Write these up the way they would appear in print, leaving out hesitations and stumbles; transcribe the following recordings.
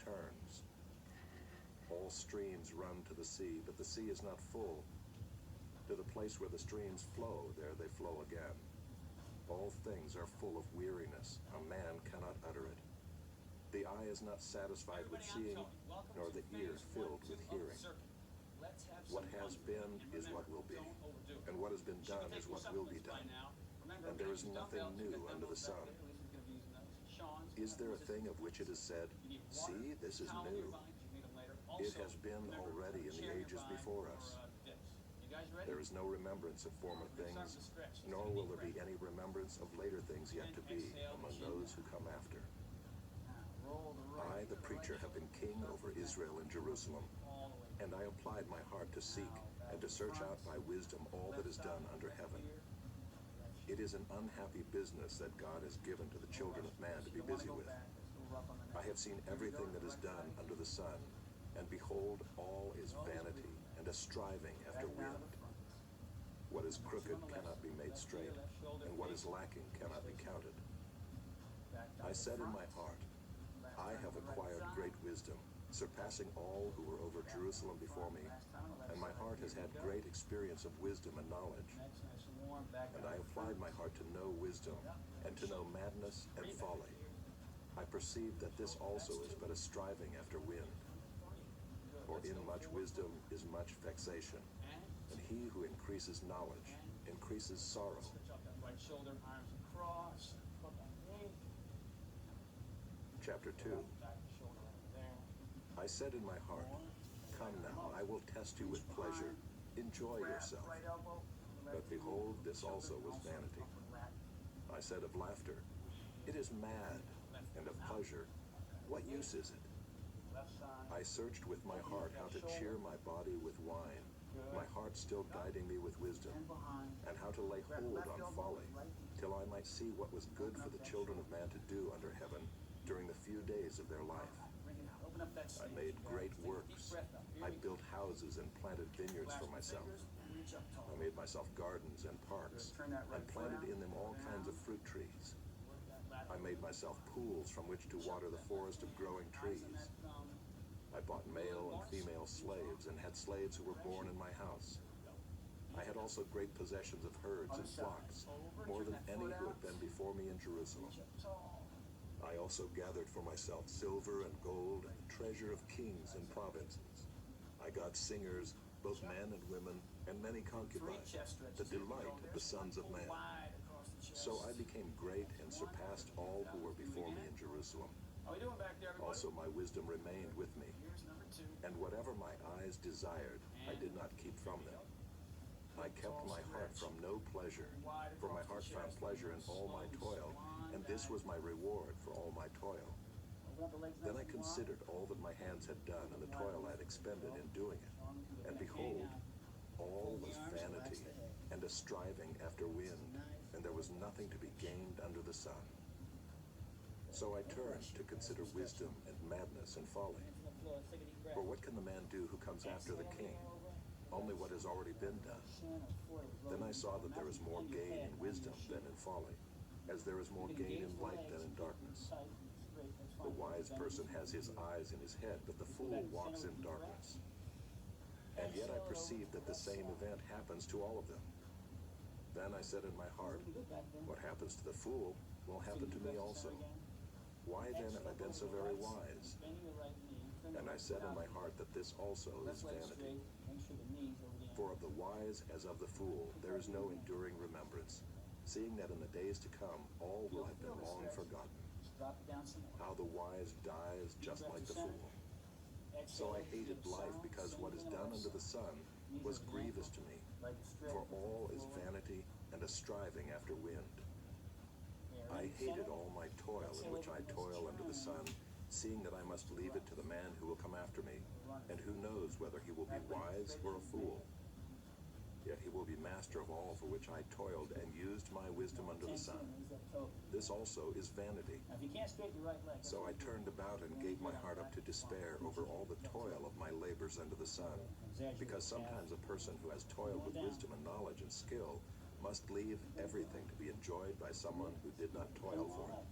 returns. All streams run to the sea, but the sea is not full. To the place where the streams flow, there they flow again. All things are full of weariness. A man cannot utter it. The eye is not satisfied with seeing, nor the ear filled with hearing. What has been is what will be, and what has been done is what will be done. And there is nothing new under the sun. Is there a thing of which it is said, "See, this is new"? It has been already in the ages before us. There is no remembrance of former things, nor will there be any remembrance of later things yet to be among those who come after. I, the preacher, have been king over Israel and Jerusalem, and I applied my heart to seek and to search out by wisdom all that is done under heaven. It is an unhappy business that God has given to the children of man to be busy with. I have seen everything that is done under the sun, and behold, all is vanity and a striving after wind. What is crooked cannot be made straight, and what is lacking cannot be counted. I said in my heart, I have acquired great wisdom, surpassing all who were over Jerusalem before me, and my heart has had great experience of wisdom and knowledge. And I applied my heart to know wisdom, and to know madness and folly. I perceived that this also is but a striving after wind. For in much wisdom is much vexation, and he who increases knowledge increases sorrow. Chapter 2. I said in my heart, come now, I will test you with pleasure. Enjoy yourself. But behold, this also was vanity. I said of laughter, it is mad, and of pleasure, what use is it? I searched with my heart how to cheer my body with wine, my heart still guiding me with wisdom, and how to lay hold on folly, till I might see what was good for the children of man to do under heaven during the few days of their life. I made great works. I built houses and planted vineyards for myself. I made myself gardens and parks, and planted in them all kinds of fruit trees. I made myself pools from which to water the forest of growing trees. I bought male and female slaves, and had slaves who were born in my house. I had also great possessions of herds and flocks, more than any who had been before me in Jerusalem. I also gathered for myself silver and gold, and the treasure of kings and provinces. I got singers, both men and women, and many concubines, the delight of the sons of man. So I became great and surpassed all who were before me in Jerusalem. Also my wisdom remained with me, and whatever my eyes desired, I did not keep from them. I kept my heart from no pleasure, for my heart found pleasure in all my toil, and this was my reward for all my toil. Then I considered all that my hands had done and the toil I had expended in doing it, and behold, all was vanity and a striving after wind, and there was nothing to be gained under the sun. So I turned to consider wisdom and madness and folly. For what can the man do who comes after the king? Only what has already been done. Then I saw that there is more gain in wisdom than in folly, as there is more gain in light than in darkness. The wise person has his eyes in his head, but the fool walks in darkness. And yet I perceive that the same event happens to all of them. Then I said in my heart, what happens to the fool will happen to me also. Why then have I been so very wise? And I said in my heart that this also is vanity. For of the wise as of the fool there is no enduring remembrance, seeing that in the days to come all will have been long forgotten. How the wise dies just like the fool. So I hated life because what is done under the sun was grievous to me, for all is vanity and a striving after wind. I hated all my toil in which I toil under the sun, seeing that I must leave it to the man who will come after me, and who knows whether he will be wise or a fool. Yet he will be master of all for which I toiled and used my wisdom under the sun. This also is vanity. So I turned about and gave my heart up to despair over all the toil of my labors under the sun, because sometimes a person who has toiled with wisdom and knowledge and skill must leave everything to be enjoyed by someone who did not toil for it.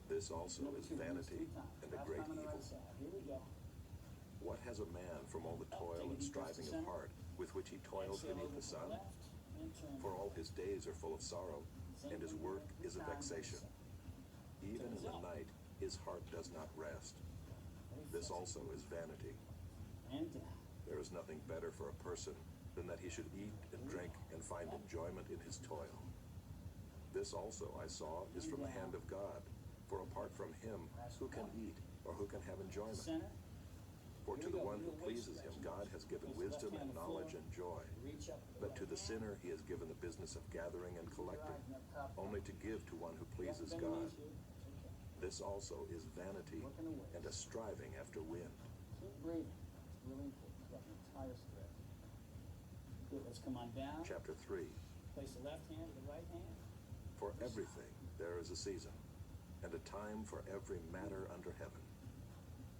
This also is vanity and a great evil. has a man from all the toil and striving of heart with which he toils beneath the sun? For all his days are full of sorrow, and his work is a vexation. Even in the night his heart does not rest. This also is vanity. There is nothing better for a person than that he should eat and drink and find enjoyment in his toil. This also I saw is from the hand of God, for apart from him, who can eat or who can have enjoyment? For to the one who pleases him, God has given wisdom and knowledge and joy. But to the sinner he has given the business of gathering and collecting, only to give to one who pleases God. This also is vanity and a striving after wind. Keep breathing. It's really important. Got an entire spread. Good, let's come on down. Chapter 3. Place the left hand to the right hand. For everything there is a season, and a time for every matter under heaven.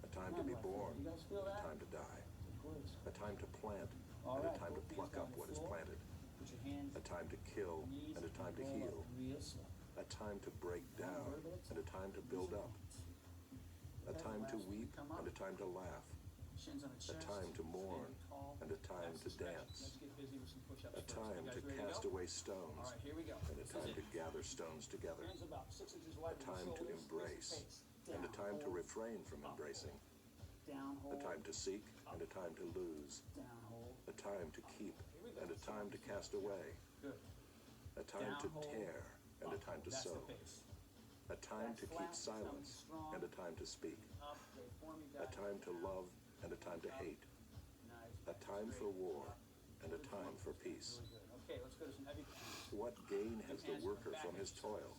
A time to be born, a time to die. A time to plant, and a time to pluck up what is planted. A time to kill, and a time to heal. A time to break down, and a time to build up. A time to weep, and a time to laugh. A time to mourn, and a time to dance. A time to cast away stones, and a time to gather stones together. A time to embrace, and a time to refrain from embracing. A time to seek, and a time to lose. A time to keep, and a time to cast away. A time to tear, and a time to sow. A time to keep silence, and a time to speak. A time to love, and a time to hate. A time for war, and a time for peace. Okay, let's go to some heavy. What gain has the worker from his toil?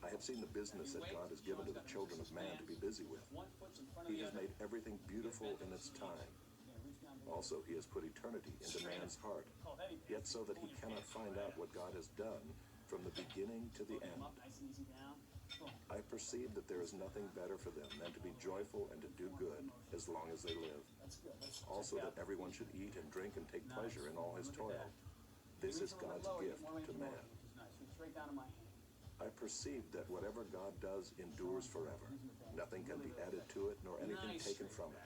I have seen the business that God has given to the children of man to be busy with. He has made everything beautiful in its time. Also, he has put eternity into man's heart, yet so that he cannot find out what God has done from the beginning to the end. I perceive that there is nothing better for them than to be joyful and to do good as long as they live. Also that everyone should eat and drink and take pleasure in all his toil. This is God's gift to man. I perceive that whatever God does endures forever. Nothing can be added to it, nor anything taken from it.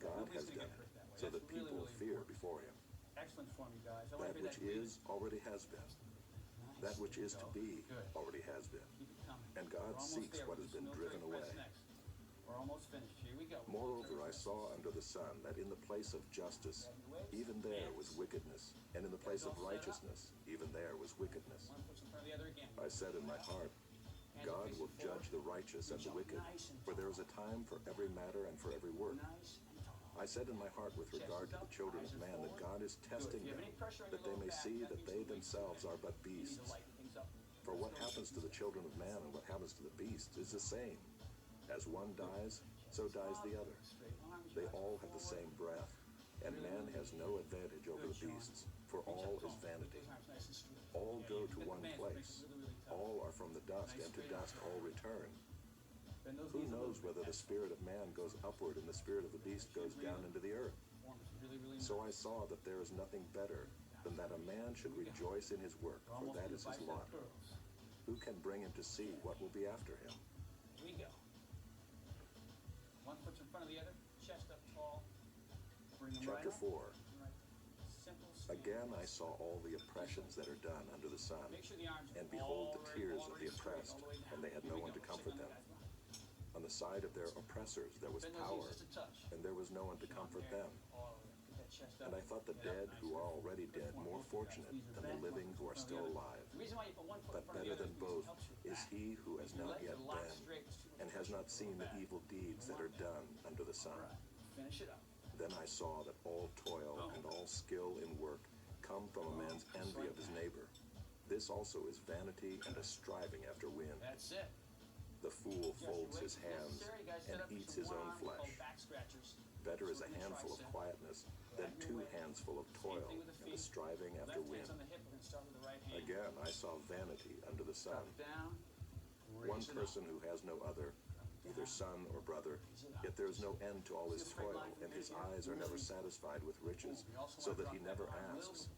God has done it, so that people fear before him. That which is already has been. That which is to be already has been. And God seeks what has been driven away. We're almost finished. Here we go. Moreover, I saw under the sun that in the place of justice, even there was wickedness, and in the place of righteousness, even there was wickedness. I said in my heart, God will judge the righteous and the wicked, for there is a time for every matter and for every work. I said in my heart with regard to the children of man that God is testing them, that they may see that they themselves are but beasts. For what happens to the children of man and what happens to the beasts is the same. As one dies, so dies the other. They all have the same breath, and man has no advantage over the beasts, for all is vanity. All go to one place. All are from the dust, and to dust all return. Who knows whether the spirit of man goes upward and the spirit of the beast goes down into the earth? So I saw that there is nothing better than that a man should rejoice in his work, for that is his lot. Who can bring him to see what will be after him? Here we go. One foot in front of the other, chest up tall. Bring them Chapter right 4. up. Simple stand. Again I saw all the oppressions that are done under the sun, Make sure the arms and behold the tears of the oppressed, and they had no one to comfort them. On the side of their oppressors there was power, and there was no one to comfort them. And I thought the dead who are already dead more fortunate than the living who are still alive. But better than both is he who has not yet been, and has not seen the evil deeds that are done under the sun. Finish it up. Then I saw that all toil and all skill in work come from a man's envy of his neighbor. This also is vanity and a striving after wind. That's it. The fool folds his hands and eats his own flesh. Better is a handful of quietness than 2 handsful of toil and a striving after wind. Again, I saw vanity under the sun. One person who has no other, either son or brother, yet there is no end to all his toil, and his eyes are never satisfied with riches, so that he never asks,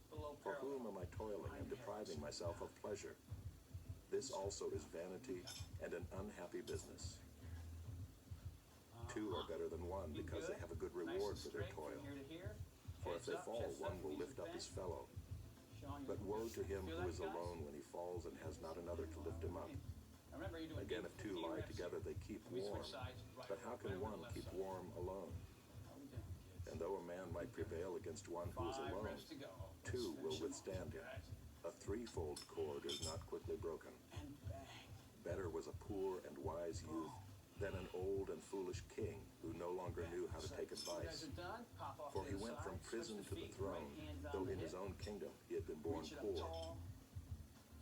for whom am I toiling and depriving myself of pleasure? This also is vanity and an unhappy business. 2 are are better than one You because they good? have a good Nice reward and for their straight from toil. here to here. For if Heads they up, fall, chest one up, will knees lift up his bent. fellow. Sean, But woe to him feel who that, is guys? alone when he falls and has not another to lift him up. Now remember, you're doing Again, 8 if to two 15 lie reps together, here. they keep We warm. switch sides, right But how over, can right over one to left keep side. warm alone? How we doing, kids? And though a man might prevail against one who is 5 alone, reps to go. two Let's will finish them withstand off, him. guys. A threefold cord is not quickly broken. And bang. Better was a poor and wise youth than an old and foolish king who no longer knew how to take You guys advice. are done. Pop off For to he the went side, from switch prison to the feet, throne, right hand on though the in his hip. own kingdom he had been born Reach it up poor. tall.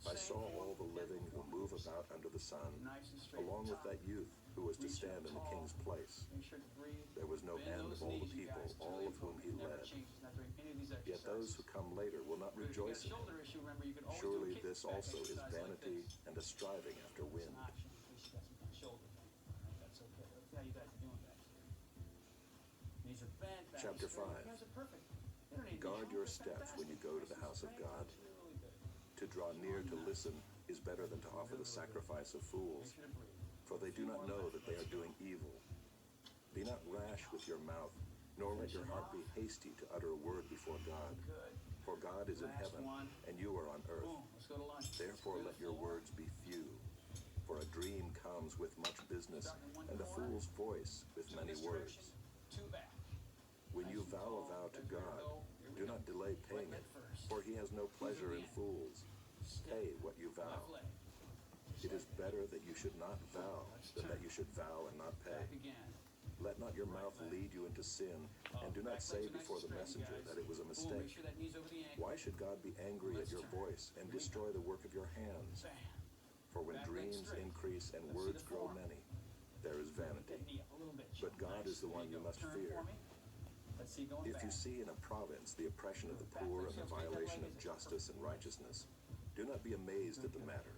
I Same saw form, all the head living who forward. move about under the sun, Nice and straight along from with top. that youth who was to Reach stand up in the tall. king's place. Make sure to breathe. There was no Bend end those of all the knees, you people, guys. It's all really of whom important. he It never led. changes, not during any of these Yet exercises. those who come later will not Good. If you got rejoice a in shoulder him. issue, remember you can always do a Surely kick this back also is exercise like vanity this. and a striving after It's wind. an option in case you got some kind of shoulder pain. All right, that's okay. Let's see how you guys are doing back here. Knees are bent, back Chapter is straight. 5. You guys are perfect. You don't need to be Guard your strong, steps when you fantastic. go to the Nice and house of straight. God. Really good. To draw near to listen is better than to offer the sacrifice of fools, Make sure to breathe. for they do not know that they are doing evil. Be not rash with your mouth, nor let your heart be hasty to utter a word before God. Good. For God is in Last heaven, one. and you are on earth. Boom. Let's go to lunge. Therefore Through let the your floor. words be few. For a dream comes with much business, Starting in one and a corner. fool's voice with Two many this words. direction, two back. When you Nice and vow a tall. vow to That's where God, go. Here we do go. not delay paying Right it, leg first. for he has no pleasure in again. fools. Step. Pay what you vow. Left leg. It is better that you should not vow than that you should vow and not pay. Back again. Let not your mouth lead you into sin, and do not Back say legs are nice before and the straight, messenger guys. that it was a Boom, make mistake. sure that knee's over the ankle. Why should God be angry at your voice and destroy the work of your hands? Bam. For when Back leg dreams straight. increase and Let's see words the grow form. many, there is vanity. That knee up a little bit. But Sean. God Nice. is the There one you go. must Turn fear. for me. Let's see going If back. you see in a province the oppression of the poor and the violation of justice and righteousness, do not be amazed at the matter,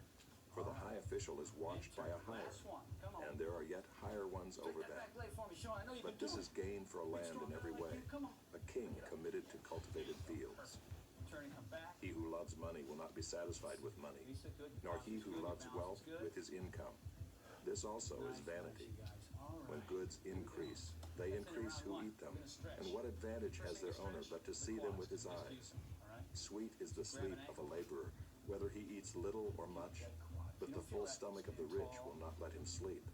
for the high official is watched by a higher, Last one. Come on. and there are yet higher ones Take over that them. back leg for me, Sean. I know you But can this do is it. gain for a Big, land strong in every guy like way, you. Come on. a king committed to cultivated fields. Turn and come back. He who loves money will not be satisfied with money, Lisa, good. nor he Posture's who good. loves Balance wealth is good. with his income. This also is Nice vanity. you guys. All When right. goods increase, they That's in increase round who one. eat them. We're gonna stretch. And what advantage First has thing their to owner stretch, but to the see them quads. with his Just eyes? use them, all right? Sweet is the Grab an sleep of a ankle. laborer, whether he eats little or much, That quad. but You the don't feel full that. stomach of the Stand rich tall. will not let him sleep.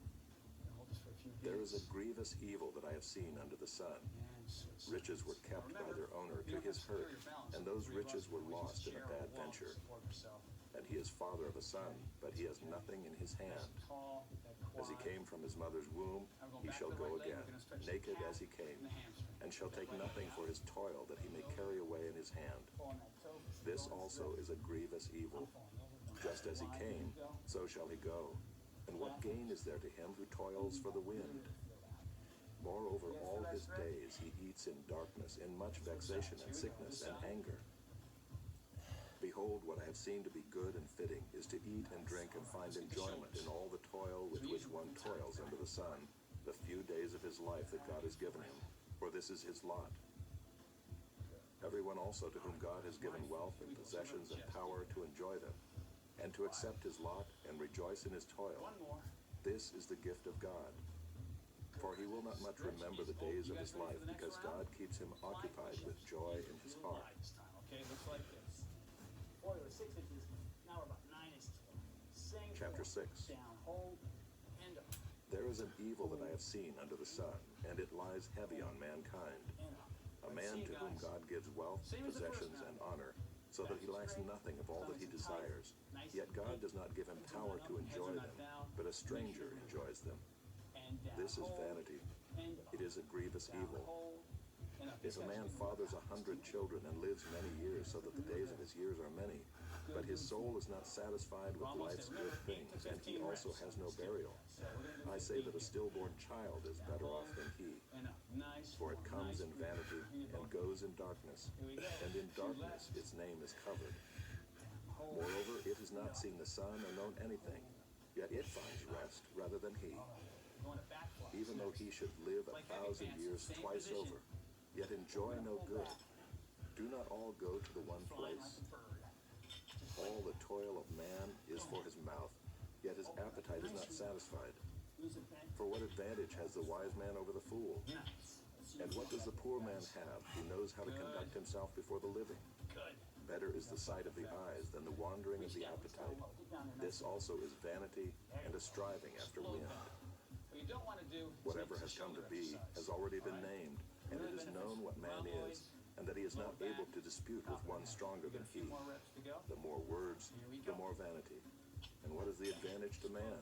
And hold this for a few There is a beats. grievous evil that I have seen under the sun. And switch Riches were sides. kept Now by remember, their owner you to don't his have to secure hurt, your balance. and those Three of us, riches were we use lost in a chair or bad wall to venture. support yourself. And he is father of a son, but he has nothing in his Nice hand. and tall, that As he quad. came from his mother's womb, Now we're going he back shall to the go right leg. again, We're gonna stretch the naked calf as he came, and the hamstring. and shall take Right leg nothing out. for his toil that he may carry away in his hand. Pulling that toe. This Going also through. is a grievous I'm evil. falling over. Going Just as he wide. came, Here we go. so shall he go. And what gain is there to him who toils for the wind? Moreover, all his days he eats in darkness, in much vexation and sickness and anger. Behold, what I have seen to be good and fitting is to eat and drink and find enjoyment in all the toil with which one toils under the sun, the few days of his life that God has given him, for this is his lot. Everyone also to whom God has given wealth and possessions and power to enjoy them, and to accept his lot and rejoice in his toil, One more. this is the gift of God. For he will not much remember the days of his life, because God keeps him occupied with joy in his heart. This time, okay? Looks like this. Boy, it was 6 inches. Now we're about 9 inches. Same Chapter form. 6. Down, hold, and up, There is an evil that I have seen under the sun, and it lies heavy on mankind. and up. A Let's man see, to whom guys. God gives wealth, Same as the first possessions, and round. honor, so that he lacks nothing of all that he desires. Yet God does not give him power to enjoy them, but a stranger enjoys them. And down, This is hold, vanity. and up. It is a grievous Down, evil. hold, and up. If a man fathers 100 children and lives many years, so that the days of his years are many, but his soul is not satisfied with life's good things, and he also has no burial, So we're gonna do I say 15 that a stillborn child is better off than he. and up. Nice. For it form, comes nice in breath. vanity Here you go. and goes in darkness, Here we go. and in Two darkness left. its name is covered. Hold. Moreover, it has not seen the sun or known anything, yet it finds rest rather than he. Going to back flies Even though next. he should live Like 1,000 heavy years pants, same twice position. over, yet enjoy no good. Do not all go to the one Flying place. like a bird. Just All the toil of man is for his mouth, yet his appetite is not satisfied. Use a pen. For what advantage has the wise man over the fool? Nice. And what does the poor man have who knows how to conduct himself before the living? Good. Better is the sight of the eyes than the wandering of the appetite. This also is vanity and a striving after wind. What you don't want to do is Whatever make has the come to shoulder be exercise. has already been Alright? named, and it is known what man is, and that he is not able to dispute with one stronger We got than a few he. more reps to go. The more words, Here we the go. more vanity. And what is the advantage to man?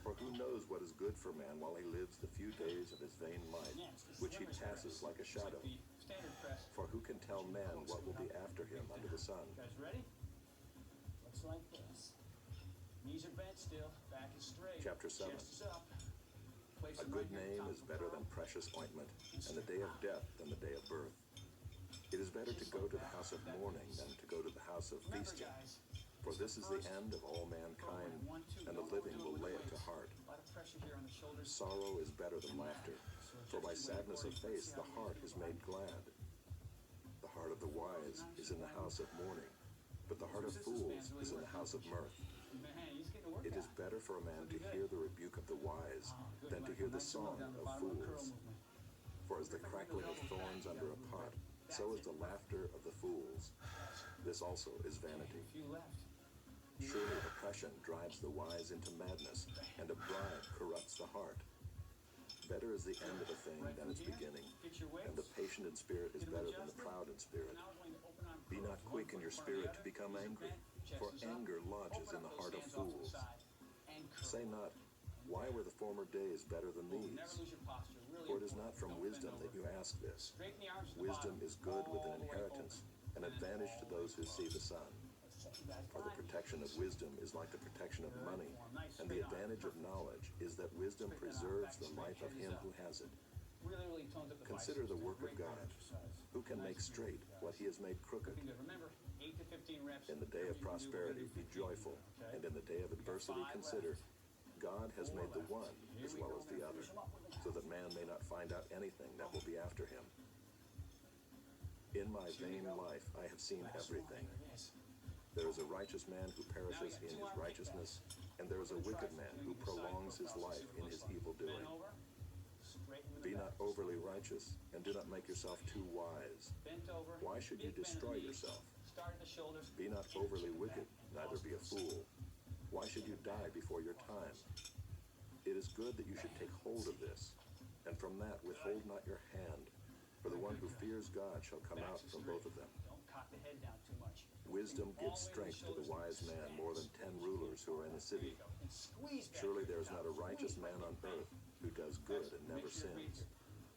For who knows what is good for man while he lives the few days of his vain life, Next is which he swimmer's passes press. like a It's shadow? like the standard press. For who can tell man what will be after him under the sun? You guys ready? Looks like this. Knees are bent still. Back is straight. Chapter 7. Chest is up. Place A them good right here, name top is of better pearl. than precious ointment, and the day of death than the day of birth. It is better to go to the house of mourning than to go to the house of Remember, feasting. guys, For this is the end of all mankind, and the living will lay it to heart. a lot of pressure here on the shoulders. Sorrow is better than laughter, for by sadness of face the heart is made glad. The heart of the wise is in the house of mourning, but the heart of fools is in the house of mirth. Man, he's getting a workout. It is better for a man to hear the rebuke of the wise than to hear the song of fools. For as the crackling of thorns under a pot, so is the laughter of the fools. This also is vanity. A few left. Surely oppression drives the wise into madness, and a bribe corrupts the heart. Better is the end of a thing Right than from its here, beginning, get your weights. and the patient in spirit is better than the proud in spirit. Now we're going to open on Be curls. not quick in your spirit to become angry, for anger lodges in the heart of fools. Say not, why were the former days better than Never these? lose your posture. Really For it is not important. from Don't wisdom bend that over. you ask this. Straighten the arms to the Wisdom bottom. is good with All an the way inheritance, open. an advantage to those who see the sun. Let's check you guys For the fine. protection of wisdom is like the protection of Good money, form. Nice and the straight arm. advantage of Perfect. knowledge is that wisdom Straighten that arm preserves back the straight, life of head is him up. who has it. Really tones up the Consider biceps. the work of Great God. exercise. Who can make Nice straight movement, what guys. he has made crooked? Looking good. Remember, 8 to 15 reps. In the day of Whatever you can do, prosperity, we're gonna be do 15, joyful, okay? and in the day of adversity, 5 consider left. God has 4 made the left. one Here as we well go. as We're the gonna other, finish 'em up with the so that man may not find out anything that will be after him. In my vain life I have seen last everything. one. There it is. There is a righteous man who perishes in his righteousness, and there is a wicked man who prolongs his life in his evil doing. Bend over. Straighten the Be back. not overly righteous, and do not make yourself too wise. Bent over. Why should you Big bend in destroy the knees. yourself? Start at the shoulders. Be not and overly kick wicked, back. neither be a fool. Why should you die before your time? It is good that you should take hold of this, and from that withhold not your hand, for the one who fears God shall come out from both of them. Don't cock the head down too much. Wisdom All gives the way strength to the shoulders. wise man more than 10 rulers who are in the There you city. go. And squeeze back. Surely there is not a righteous man on earth who does good and never Make sure you breathe sins. here.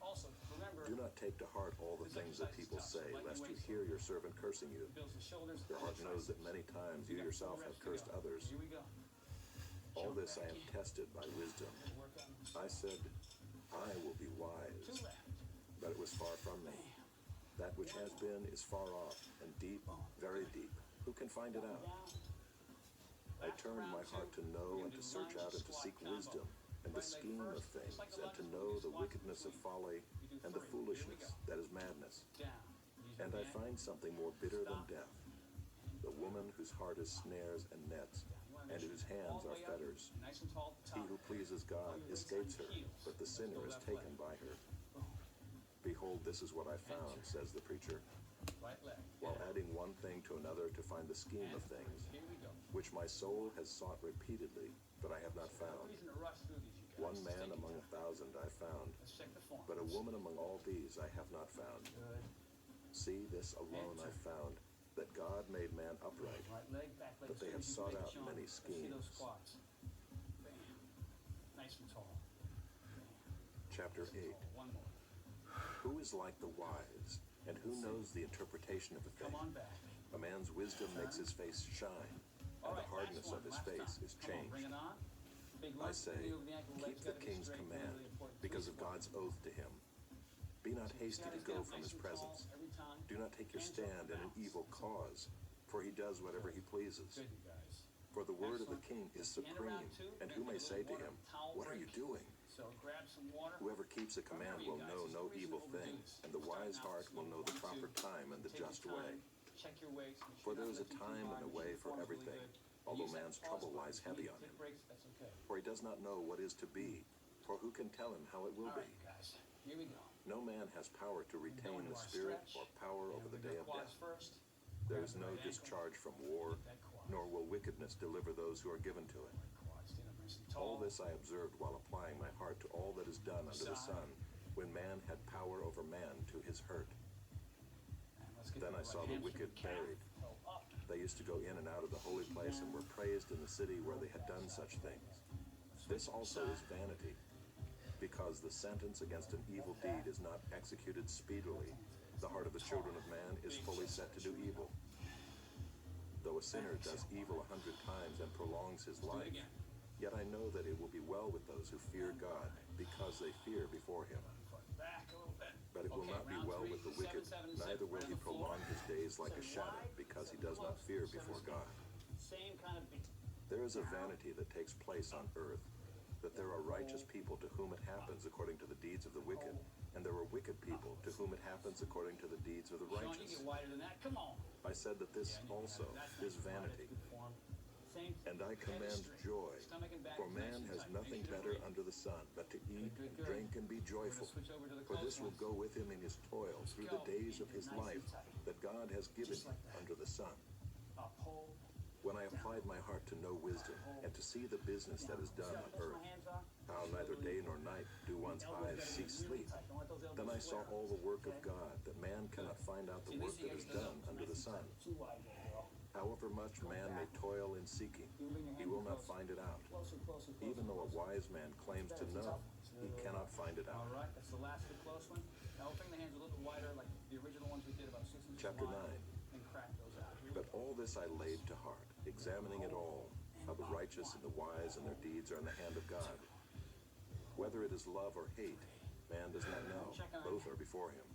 Also, remember, Do not take to heart all the things that people say, lest you hear your servant cursing you. it builds the shoulders. Your and heart the knows that triceps. many times We you got yourself 4 have reps to cursed go. others. Here we go. All Jump this I back am in. tested by wisdom. We'll work on this. I said, I will be 2 wise, left. but it was far from me. That which has been is far off, and deep, very deep. Who can find it out? Down. I Back to turned my round 2. heart to We're know gonna and do to search lunge, out and to squat, seek combo. wisdom and the Right leg scheme of first, just things, like the and left to one, know we the squat wickedness of between. folly We do and the 3. Here we foolishness go. that is madness. Down. Knees are And I bent. find something more bitter than Stop. death, the woman whose heart is snares and nets, You wanna and make whose sure you're hands all the are way up, fetters. Nice and tall at the He top. who pleases God escapes her, but the sinner is taken by her. Behold, this is what I found, says the preacher, Right leg. while adding one thing to another to find the scheme of things, Here we go. which my soul has sought repeatedly, but I have not No found. reason to rush through these, you guys. One Just man take your among time. 1,000 I found, Let's check the form. but a woman among all these I have not found. Good. See, this alone I found, that God made man upright, Right leg, back leg. but they straight have as you sought make it, out Sean. many Let's see those schemes. squats. Bam. Nice and tall. Chapter 8. One more. Who is like the wise, and who knows the interpretation of a Come thing? on back. A man's wisdom makes his face shine, All and the right, hardness last of his one, last face time. is Come on, bring changed. it on. Big I lunge, say, knee over the ankle, keep legs the gotta be king's straight, command, really important. because of Squat. God's oath to him. Be not hasty Got to his go down from nice his and tall presence. every time. Do not take your Hands up, stand in an bounce. evil cause, for he does whatever he pleases. Good, you guys. For the word of the Excellent. king is End of round supreme, 2. and We're who gonna may get a say little to water, him, towel what are you break. doing? So grab some water. Whoever keeps a command Remember, you will guys, know there's no no reason evil to overdo thing, this. and the Start wise now, heart will slow, know the 1, proper 2. time and the Take your just way. time, check your weights. Make For sure there you're is a not lifting too time and hard, a make sure way your for form's really everything, good. although Use that man's pause trouble button. lies If you heavy need on to take him. breaks, that's okay. For he does not know what is to be, for who can tell him how it will All be? right, guys, here we go. No man has power to We're gonna go retain into the our spirit stretch, or power and over the we're day gonna of do quads death. first. There Grab is the no right ankle, discharge from war, get that quad. nor will wickedness deliver those who are given to it. Right quad, stand up nice and All tall. this I observed while applying my heart to all that is done under the sun, when man had power over man to his hurt. And let's get Then the I saw right the hamstring, wicked calf, buried. toe up. They used to go in and out of the holy place and were praised in the city where they had done such things. This also is vanity, because the sentence against an evil deed is not executed speedily. The heart of the children of man is fully set to do evil. Though a sinner does evil 100 times and prolongs his Do it life, again. yet I know that it will be well with those who fear God, because they fear before him. Foot back a little bit. But it will Okay, not be round well three, with the 7, wicked, 7, neither 6, will right he on the floor. prolong his days like a shadow, because he does not fear before God. Same kind of beat. There is a vanity that takes place on earth, that there are righteous people to whom it happens according to the deeds of the wicked, and there are wicked people to whom it happens according to the deeds of the Sean, you righteous. get wider than that. Come on. I said that this Yeah, I knew you also had it. That's is nice. vanity. Good form. Same. And I Head is command straight. joy, Stomach and back for is nice man and has tight. nothing Make sure better to breathe. under the sun but to eat, Good, good. drink, and be We're joyful. gonna switch over to the For close this will ones. go with him in his toil through the days of his Nice and life tight. that God has given Just him like that. under the sun. Up, hold. When I applied my heart to know wisdom and to see the business that is done on earth, how neither day nor night do one's eyes see sleep, then I saw all the work of God, that man cannot find out the work that is done under the sun. Too wide there, girl. However much man may toil in seeking, he will not find it out. Closer, closer, closer. Even though a wise man claims to know, he cannot find it All out. right, that's the last good close one. Now we'll bring the hands a little bit wider, like the original ones we did, about 6 inches Chapter wide, 9. and crack those out. Here we But go. all this I laid to heart, examining it all, how the righteous and the wise and their deeds are in the hand of God. Whether it is love or hate, man does not know. Both are before him.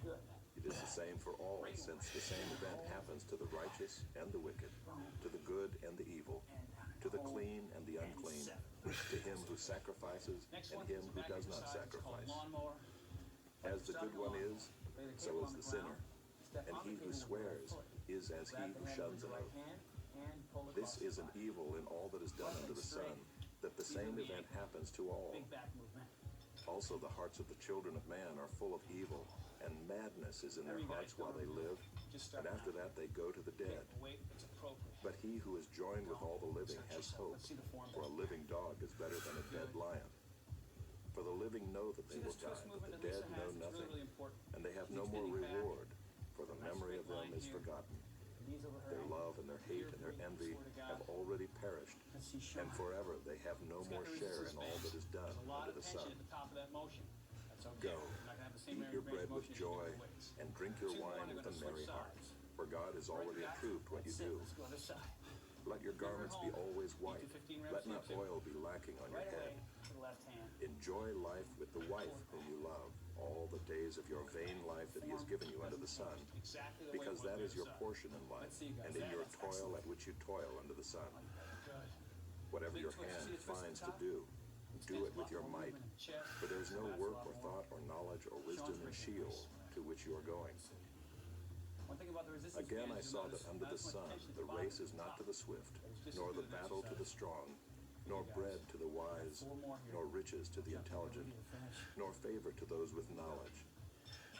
Good. It is the same for all, since the same event happens to the righteous and the wicked, to the good and the evil, to the clean and the unclean, to him who sacrifices Next and one him is who back does not exercise. It's called sacrifice. lawnmower. As the good one is, Lay the so cable is on the ground. sinner, Step and on he the who cable with the right swears foot. is as he Grab who the handle shuns with an the right oath. hand and pull across This the is an side. evil in all that is done under the sun, that the same event happens to all. Big back movement. Also the hearts of the children of man are full of evil, and madness is in their hearts while they live, Just and start after now. that they go to the dead. Weight, it's appropriate. But he who is joined with all the living has hope, Let's see the form. for a living dog is better than a dead lion. For the living know that they See will this twist die, but movement the that dead Lisa know has? It's nothing, really, really important. and they have She's no more extending back. reward, for the Nice memory of straight them line is here. forgotten. Knees over her Their ankle. love and their hate and their envy have already perished, Let's see and Sean. forever they have no It's got more the share resistance in all band. that is done There's a lot under of the tension sun. at the top of that motion. That's okay. Go, You're not gonna have the same eat your range bread of with motion as you do joy, with weights. and drink your 2, 1, wine you're with a gonna merry switch heart, sides. for God has already Right back. approved what you That's it. do. Let's go this side. Let your garments be always white. 15 reps Let not here, too. oil be lacking on your Right away head. to the left hand. Enjoy life with the wife whom you love, all the days of your vain life that he has given you under the sun, Exactly the way because it was that the is other your side. portion in life, Let's see, guys. and in your That's toil excellent. at which you toil under the sun. Good. Whatever Big your twist. hand See the twist at finds the to top? do, do Extends it a with lot your more might, movement in the chest. for there is no That's a work lot or more. thought or knowledge or wisdom in Sean's Sheol to which you are going. One thing about the resistance Again band I is saw you'll that notice under not the as much sun tension at the bottom race as is the not top. to the swift, Just nor do the the battle to the exercise. strong, nor bread to the wise, 4 more here. nor riches to the intelligent, Ready to finish. nor favor to those with knowledge.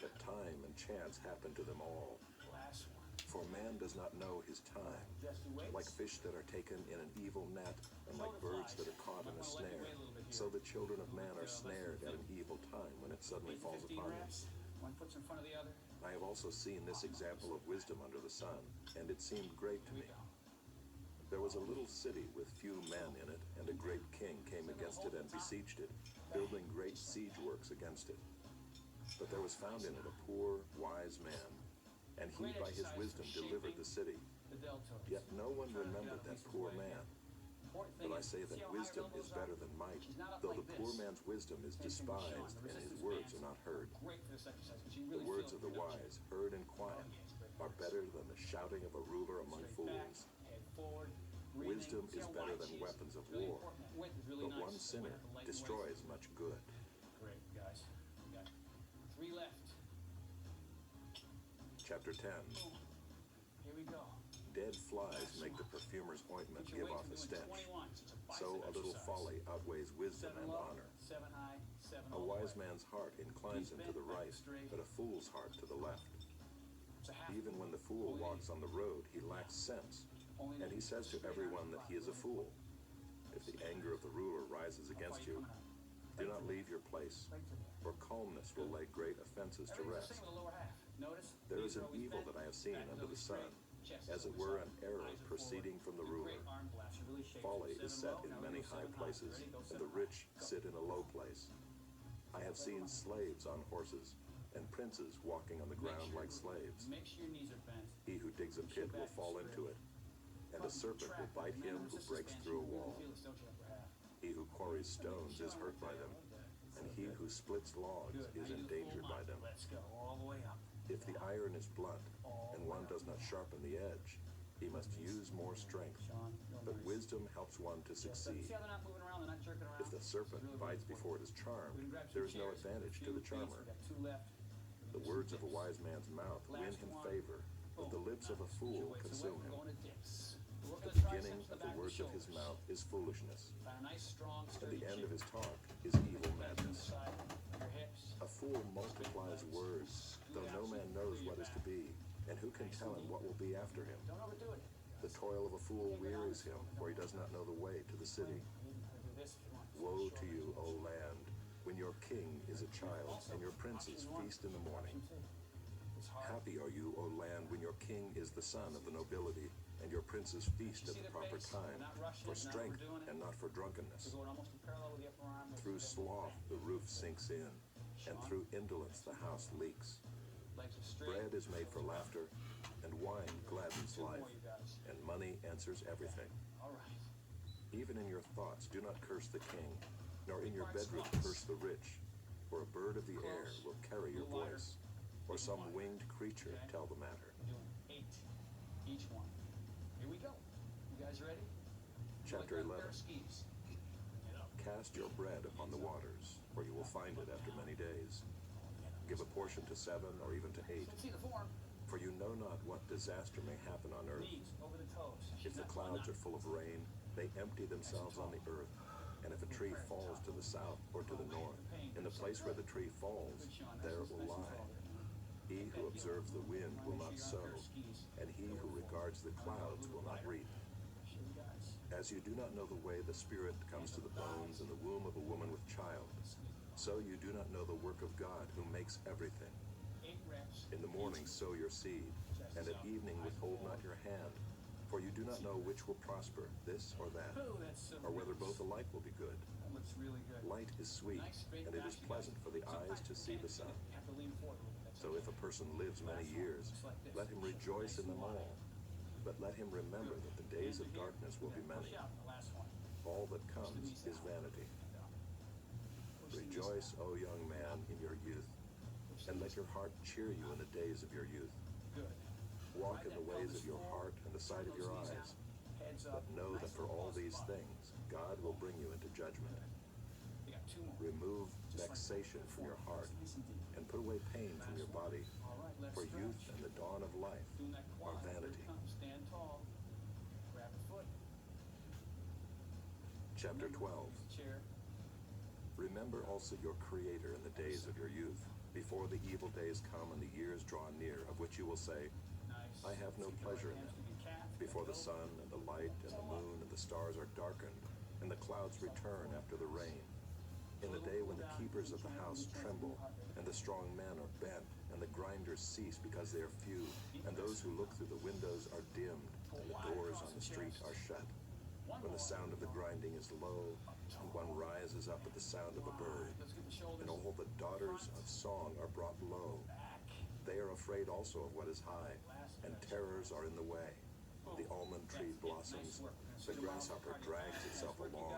But time and chance happen to them all. Last one. For man does not know his time. Just do weights. Like fish that are taken in an evil net, and like birds that are caught in a snare, so the children of man are snared at an evil time when it suddenly 8 to falls 15 upon them. reps. One foot's in front of the other. I have also seen this example of wisdom under the sun, and it seemed great to Here we me. go. There was a little city with few men in it, and a great king came against it and besieged it, building great siege works against it. But there was found in it a poor, wise man, and he by his wisdom delivered the city. The deltoids. Yet no one remembered that poor man. Important thing But I is, say see that how high her wisdom is elbows are? better than might, She's not up though like the poor this. man's wisdom is Same thing with Sean. despised The and his resistance words bands are not heard. Great for this exercise because you The really words feel of the the reduction. wise, heard and quiet, are better than the shouting of a ruler among Straight back, fools. head forward, breathing. Wisdom See is how better wide than she is? weapons of It's really war, important. That width is really but nice. one So sinner we have to lighten the weights. destroys much good. Great, guys. We got 3 left. Chapter 10. Boom. Here we go. Dead flies make the perfumer's ointment Put your give weight off to a doing stench. 21, so it's a bicep So a little exercise. folly outweighs wisdom 7 and low, honor. 7 high, 7 A all the wise way. man's heart inclines him to the right, but a fool's heart to the left. It's a half Even when the fool walks on the road, he lacks sense, and he says to everyone that he is a fool. If the anger of the ruler rises against you, do not leave your place, for calmness will lay great offenses to Everything's rest. the same with the lower half. Notice There is knees an are always evil bent, that I have seen back is under the always sun, straight, chest as is it always were up, an arrow eyes are proceeding forward. from the Your great ruler. arm blast, you really shake Folly it. is 7 set low, in now we many go high 7 places, Ready? Go and 7 the high. rich Go. sit in a low place. I have seen slaves on horses, and princes walking on the ground like slaves. Make sure your knees are bent. He who digs a pit will fall into it, and a serpent will bite him who breaks through a wall. He who quarries stones is hurt by them, and he who splits logs is endangered by them. Let's go all the way up. If the iron is blunt, and one does not sharpen the edge, he must use more strength. But wisdom helps one to succeed. See how they're not moving around, they're not jerking around? If the serpent bites before it is charmed, there is no advantage to the charmer. We got 2 left. The words of a wise man's mouth win him favor, but the lips of a fool consume him. The beginning of the words of his mouth is foolishness, and the end of his talk is evil madness. A fool multiplies words, though no man knows what is to be, and who can tell him what will be after him? Don't overdo it. The toil of a fool wearies him, for he does not know the way to the city. Woe to you, O land, when your king is a child, and your princes feast in the morning. Happy are you, O land, when your king is the son of the nobility, and your princes feast at the proper time, for strength and not for drunkenness. Through sloth the roof sinks in, and through indolence the house leaks. Bread is made for laughter, and wine gladdens life, and money answers everything. Even in your thoughts do not curse the king, nor in your bedroom curse the rich, for a bird of the air will carry your voice, or some winged creature tell the matter. We're doing 8 each one. Here we go. You guys ready? Chapter 11. Skis. Cast your bread upon the waters, for you will find it after many days. Give a portion to 7 or even to 8, See the form. for you know not what disaster may happen on earth. Knees over the toes. If the clouds are full of rain, they empty themselves on the earth. And if a tree falls to the south or to the north, in the place where the tree falls, there it will lie. He who observes the wind will not sow, and he who regards the clouds will not reap. As you do not know the way the Spirit comes to the bones in the womb of a woman with child, so you do not know the work of God who makes everything. 8 reps. In the morning sow your seed, and at evening withhold not your hand, for you do not know which will prosper, this or that, Oh, that's so or whether both alike will be good. That looks really good. Light is sweet, Nice straight and it back, is you pleasant guys. for the eyes to see the sun. You have to lean forward a little bit. So if a person lives many years, let him rejoice in them all. But let him remember that the days of darkness will be many. Push out the last one. All that comes is vanity. Rejoice, O young man, in your youth, and let your heart cheer you in the days of your youth. Good. Walk in the ways of your heart and the sight of your eyes, Heads but up. know that Nice for all little these bust. things God will bring you into judgment. You got 2 more. Remove Just like vexation that. from your heart, Nice and deep. and put away pain from your body, All right, let's for youth stretch. and the dawn of life Doing that are quad. Here it vanity. comes. Stand tall. Grab a foot. Chapter 12. Chair. Remember also your Creator in the days of your youth, before the evil days come and the years draw near, of which you will say, Nice. I have no Keep the pleasure right in it. hamstring and calf. Before the sun and the light and the moon and the stars are darkened, and the clouds return after the rain. In the day when the keepers of the house tremble, and the strong men are bent, and the grinders cease because they are few, and those who look through the windows are dimmed, and the doors on the street are shut. When the sound of the grinding is low, and one rises up at the sound of a bird, Let's get the shoulders and all the daughters of song are brought low. back. They are afraid also of what is high, and terrors are in the way. The almond tree blossoms, the grasshopper drags itself along,